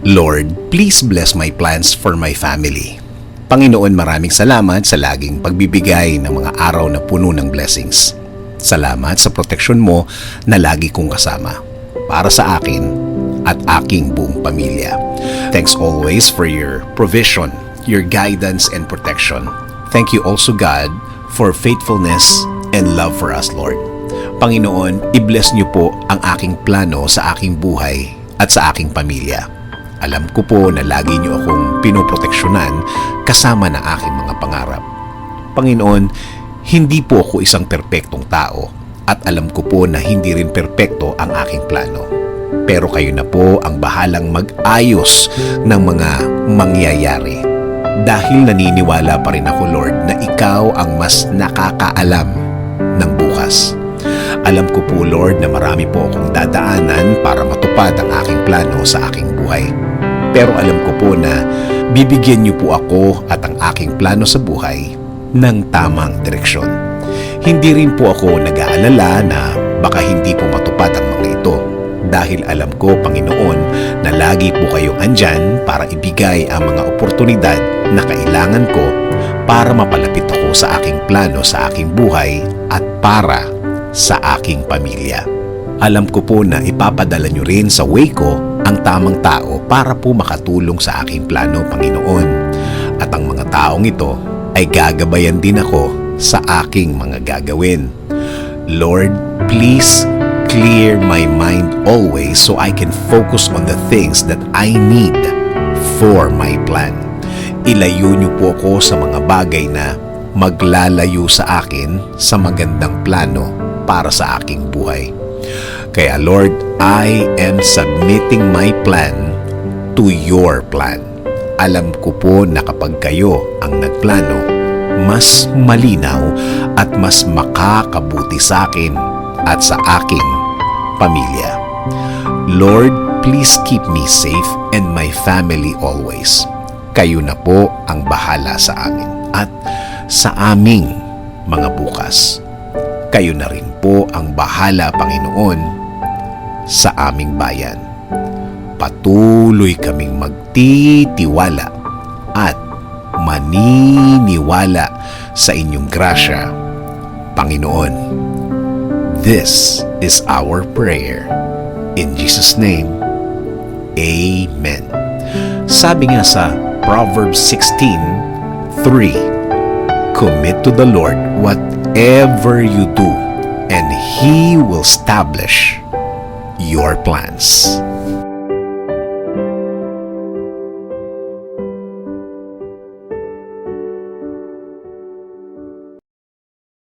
Lord, please bless my plans for my family. Panginoon, maraming salamat sa laging pagbibigay ng mga araw na puno ng blessings. Salamat sa proteksyon mo na lagi kong kasama para sa akin at aking buong pamilya. Thanks always for your provision, your guidance and protection. Thank you also, God, for faithfulness and love for us, Lord. Panginoon, i-bless niyo po ang aking plano sa aking buhay at sa aking pamilya. Alam ko po na lagi niyo akong pinoproteksyonan kasama ng aking mga pangarap. Panginoon, hindi po ako isang perpektong tao at alam ko po na hindi rin perpekto ang aking plano. Pero kayo na po ang bahalang mag-ayos ng mga mangyayari. Dahil naniniwala pa rin ako, Lord, na ikaw ang mas nakakaalam ng bukas. Alam ko po, Lord, na marami po akong dadaanan para matupad ang aking plano sa aking buhay. Pero alam ko po na bibigyan niyo po ako at ang aking plano sa buhay ng tamang direksyon. Hindi rin po ako nag-aalala na baka hindi po matupad ang mga ito. Dahil alam ko, Panginoon, na lagi po kayong andyan para ibigay ang mga oportunidad na kailangan ko para mapalapit ako sa aking plano sa aking buhay at para sa aking pamilya. Alam ko po na ipapadala nyo rin sa way ko ang tamang tao para po makatulong sa aking plano, Panginoon. At ang mga taong ito ay gagabayan din ako sa aking mga gagawin. Lord, please clear my mind always so I can focus on the things that I need for my plan. Ilayo niyo po ako sa mga bagay na maglalayo sa akin sa magandang plano para sa aking buhay. Kaya Lord, I am submitting my plan to your plan. Alam ko po na kapag kayo ang nagplano, mas malinaw at mas makakabuti sa akin at sa aking pamilya. Lord, please keep me safe and my family always. Kayo na po ang bahala sa amin at sa aming mga bukas. Kayo na rin po ang bahala, Panginoon, sa aming bayan. Patuloy kaming magtitiwala at maniniwala sa inyong grasya, Panginoon. This is our prayer. In Jesus' name, Amen. Sabi nga sa Proverbs 16:3, commit to the Lord whatever you do, and He will establish your plans.